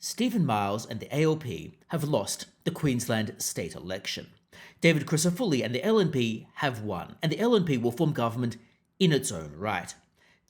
Steven Miles and the ALP have lost the Queensland state election. David Crisafulli and the LNP have won, and the LNP will form government in its own right.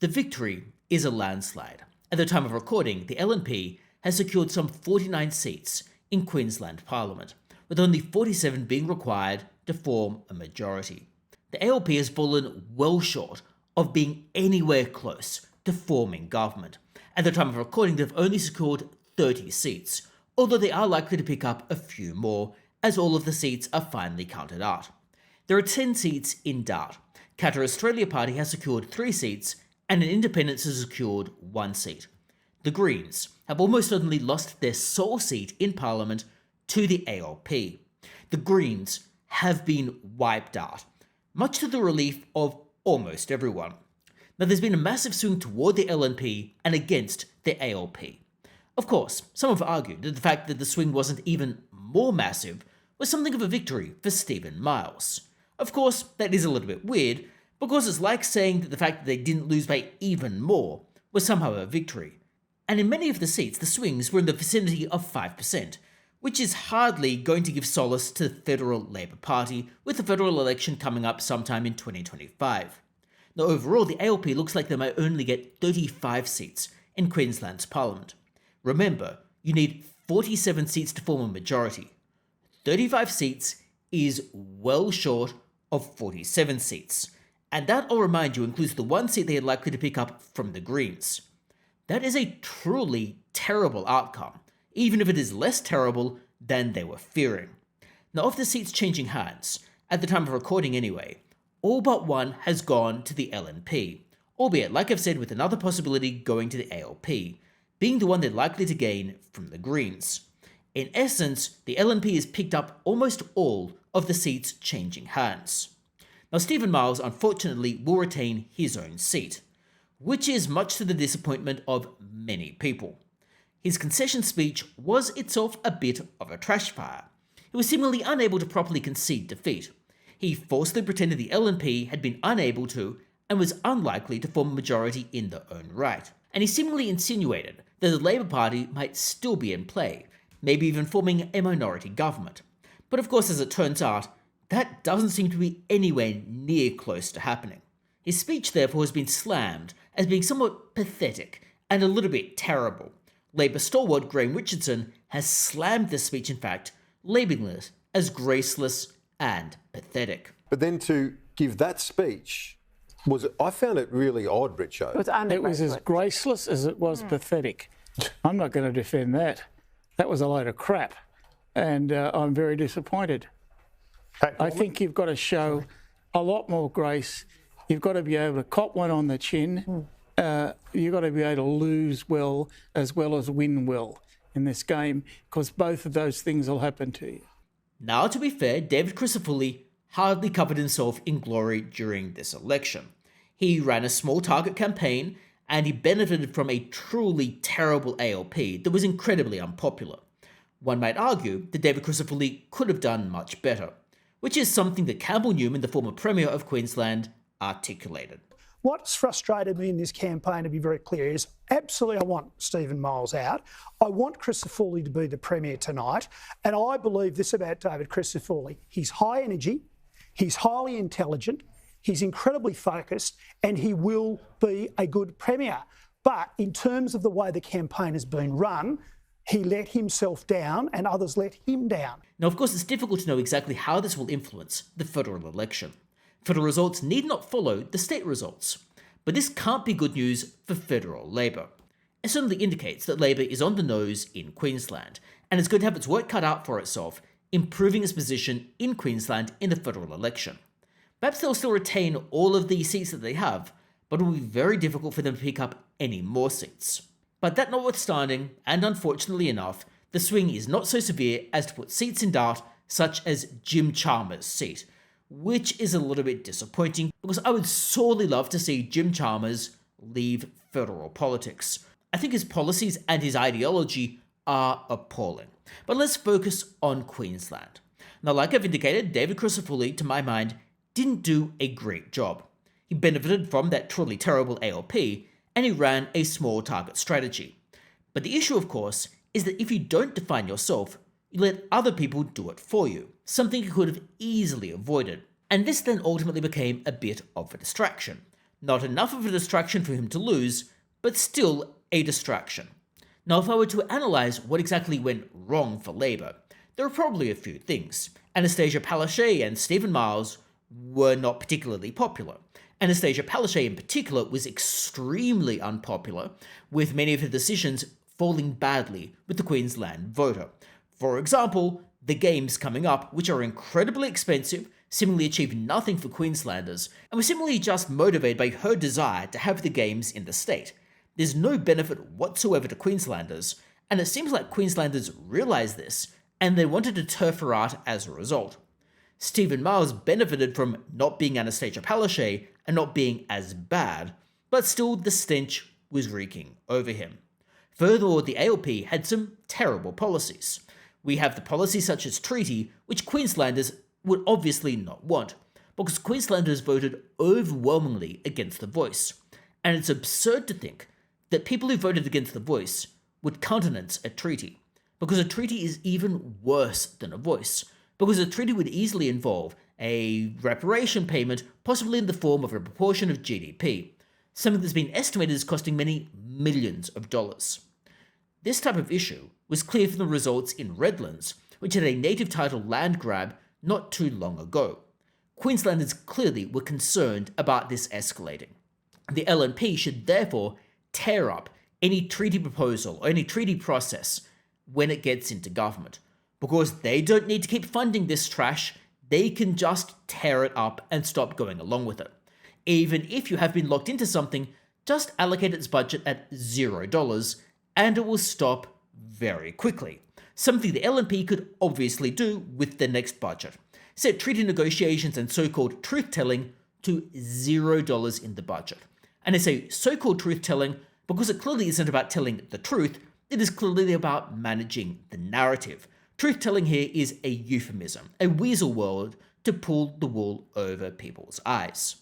The victory is a landslide. At the time of recording, the LNP has secured some 49 seats in Queensland Parliament, with only 47 being required to form a majority. The ALP has fallen well short of being anywhere close to forming government. At the time of recording, they've only secured 30 seats, although they are likely to pick up a few more as all of the seats are finally counted out. There are 10 seats in doubt. Qatar Australia Party has secured 3 seats and an independent has secured 1 seat. The Greens have almost suddenly lost their sole seat in Parliament to the ALP. The Greens have been wiped out, much to the relief of almost everyone. Now, there's been a massive swing toward the LNP and against the ALP. Of course, some have argued that the fact that the swing wasn't even more massive was something of a victory for Steven Miles. Of course, that is a little bit weird, because it's like saying that the fact that they didn't lose by even more was somehow a victory. And in many of the seats, the swings were in the vicinity of 5%, which is hardly going to give solace to the Federal Labor Party, with the federal election coming up sometime in 2025. Now, overall, the ALP looks like they might only get 35 seats in Queensland's Parliament. Remember, you need 47 seats to form a majority. 35 seats is well short of 47 seats, and that, I'll remind you, includes the 1 seat they are likely to pick up from the Greens. That is a truly terrible outcome, even if it is less terrible than they were fearing. Now, of the seats changing hands, at the time of recording anyway, all but one has gone to the LNP, albeit, like I've said, with another possibility going to the ALP, being the one they're likely to gain from the Greens. In essence, the LNP has picked up almost all of the seats changing hands. Now, Steven Miles, unfortunately, will retain his own seat, which is much to the disappointment of many people. His concession speech was itself a bit of a trash fire. He was seemingly unable to properly concede defeat. He falsely pretended the LNP had been unable to and was unlikely to form a majority in their own right. And he seemingly insinuated that the Labor Party might still be in play, maybe even forming a minority government. But of course, as it turns out, that doesn't seem to be anywhere near close to happening. His speech, therefore, has been slammed as being somewhat pathetic and a little bit terrible. Labor stalwart Graham Richardson has slammed this speech, in fact, labelling it as graceless and pathetic. But then to give that speech, I found it really odd, Richo. It was as graceless as it was pathetic. I'm not going to defend that. That was a load of crap, and I'm very disappointed. I think you've got to show a lot more grace. You've got to be able to cop one on the chin. You've got to be able to lose well as win well in this game, because both of those things will happen to you. Now, to be fair, David Crisafulli hardly covered himself in glory during this election. He ran a small target campaign, and he benefited from a truly terrible ALP that was incredibly unpopular. One might argue that David Crisafulli could have done much better, which is something that Campbell Newman, the former Premier of Queensland, articulated. What's frustrated me in this campaign, to be very clear, is absolutely I want Steven Miles out. I want Crisafulli to be the Premier tonight. And I believe this about David Crisafulli. He's high energy, he's highly intelligent, he's incredibly focused, and he will be a good Premier. But in terms of the way the campaign has been run, he let himself down and others let him down. Now, of course, it's difficult to know exactly how this will influence the federal election. Federal results need not follow the state results. But this can't be good news for federal Labor. It certainly indicates that Labor is on the nose in Queensland, and is going to have its work cut out for itself, improving its position in Queensland in the federal election. Perhaps they'll still retain all of the seats that they have, but it will be very difficult for them to pick up any more seats. But that notwithstanding, and unfortunately enough, the swing is not so severe as to put seats in doubt, such as Jim Chalmers' seat, which is a little bit disappointing, because I would sorely love to see Jim Chalmers leave federal politics. I think his policies and his ideology are appalling. But let's focus on Queensland. Now, like I've indicated, David Crisafulli, to my mind, didn't do a great job. He benefited from that truly terrible ALP, and he ran a small target strategy. But the issue, of course, is that if you don't define yourself, you let other people do it for you, something you could have easily avoided. And this then ultimately became a bit of a distraction. Not enough of a distraction for him to lose, but still a distraction. Now, if I were to analyse what exactly went wrong for Labour, there are probably a few things. Anastasia Palaszczuk and Steven Miles were not particularly popular. Anastasia Palaszczuk in particular was extremely unpopular, with many of her decisions falling badly with the Queensland voter. For example, the games coming up, which are incredibly expensive, seemingly achieved nothing for Queenslanders, and were seemingly just motivated by her desire to have the games in the state. There's no benefit whatsoever to Queenslanders, and it seems like Queenslanders realised this, and they wanted to turf her out as a result. Steven Miles benefited from not being Anastasia Palaszczuk and not being as bad, but still the stench was reeking over him. Furthermore, the ALP had some terrible policies. We have the policies such as treaty, which Queenslanders would obviously not want, because Queenslanders voted overwhelmingly against the voice. And it's absurd to think that people who voted against the voice would countenance a treaty, because a treaty is even worse than a voice, because a treaty would easily involve a reparation payment, possibly in the form of a proportion of GDP, something that's been estimated as costing many millions of dollars. This type of issue was clear from the results in Redlands, which had a native title land grab not too long ago. Queenslanders clearly were concerned about this escalating. The LNP should therefore tear up any treaty proposal or any treaty process when it gets into government, because they don't need to keep funding this trash. They can just tear it up and stop going along with it. Even if you have been locked into something, just allocate its budget at $0 and it will stop very quickly. Something the LNP could obviously do with the next budget. Set treaty negotiations and so-called truth-telling to $0 in the budget. And I say so-called truth-telling because it clearly isn't about telling the truth, it is clearly about managing the narrative. Truth-telling here is a euphemism, a weasel word to pull the wool over people's eyes.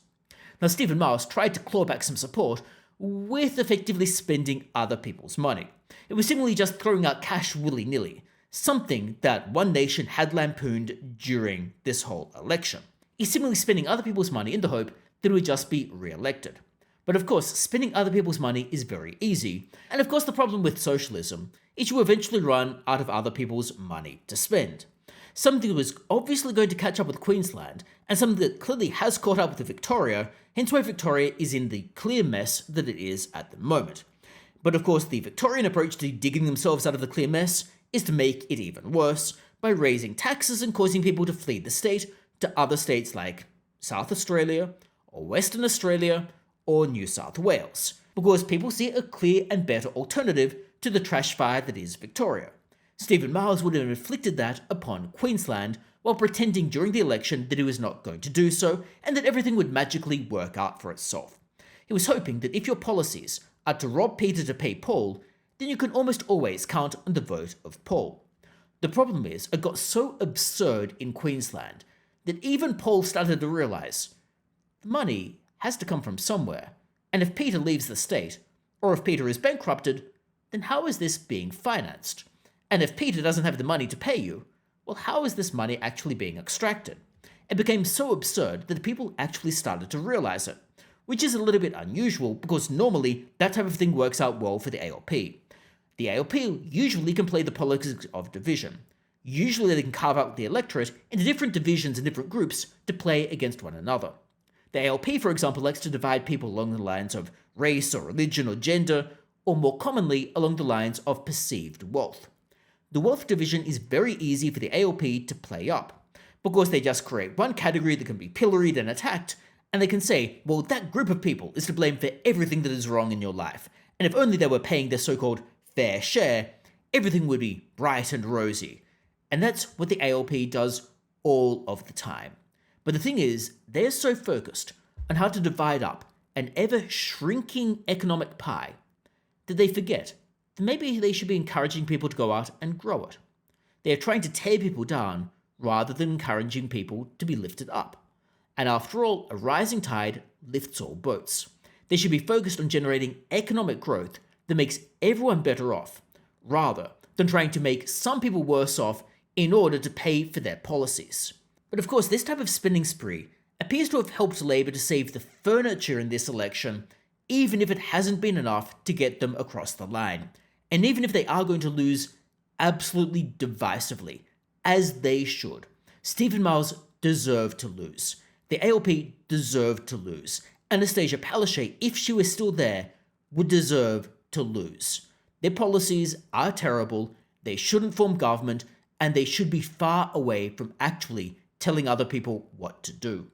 Now, Steven Miles tried to claw back some support with effectively spending other people's money. It was seemingly just throwing out cash willy-nilly, something that One Nation had lampooned during this whole election. He's seemingly spending other people's money in the hope that he would just be re-elected. But of course, spending other people's money is very easy, and of course the problem with socialism is you eventually run out of other people's money to spend. Something that was obviously going to catch up with Queensland, and something that clearly has caught up with Victoria, hence why Victoria is in the clear mess that it is at the moment. But of course, the Victorian approach to digging themselves out of the clear mess is to make it even worse by raising taxes and causing people to flee the state to other states like South Australia, or Western Australia, or New South Wales, because people see a clear and better alternative to the trash fire that is Victoria. Steven Miles would have inflicted that upon Queensland while pretending during the election that he was not going to do so and that everything would magically work out for itself. He was hoping that if your policies are to rob Peter to pay Paul, then you can almost always count on the vote of Paul. The problem is, it got so absurd in Queensland that even Paul started to realise the money has to come from somewhere, and if Peter leaves the state, or if Peter is bankrupted, then how is this being financed? And if Peter doesn't have the money to pay you, well, how is this money actually being extracted? It became so absurd that people actually started to realise it, which is a little bit unusual because normally that type of thing works out well for the ALP. The ALP usually can play the politics of division. Usually they can carve out the electorate into different divisions and different groups to play against one another. The ALP, for example, likes to divide people along the lines of race or religion or gender, or more commonly along the lines of perceived wealth. The wealth division is very easy for the ALP to play up, because they just create one category that can be pilloried and attacked, and they can say, well, that group of people is to blame for everything that is wrong in your life, and if only they were paying their so-called fair share, everything would be bright and rosy. And that's what the ALP does all of the time. But the thing is, they're so focused on how to divide up an ever-shrinking economic pie that they forget that maybe they should be encouraging people to go out and grow it. They are trying to tear people down rather than encouraging people to be lifted up. And after all, a rising tide lifts all boats. They should be focused on generating economic growth that makes everyone better off, rather than trying to make some people worse off in order to pay for their policies. But of course, this type of spending spree appears to have helped Labor to save the furniture in this election, even if it hasn't been enough to get them across the line. And even if they are going to lose absolutely divisively, as they should, Steven Miles deserved to lose. The ALP deserved to lose. Anastasia Palaszczuk, if she was still there, would deserve to lose. Their policies are terrible, they shouldn't form government, and they should be far away from actually telling other people what to do.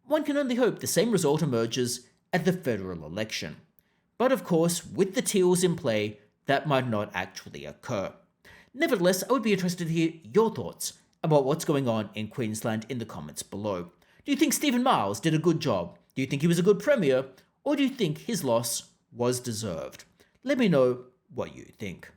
One can only hope the same result emerges at the federal election. But of course, with the Teals in play, that might not actually occur. Nevertheless, I would be interested to hear your thoughts about what's going on in Queensland in the comments below. Do you think Steven Miles did a good job? Do you think he was a good premier? Or do you think his loss was deserved? Let me know what you think.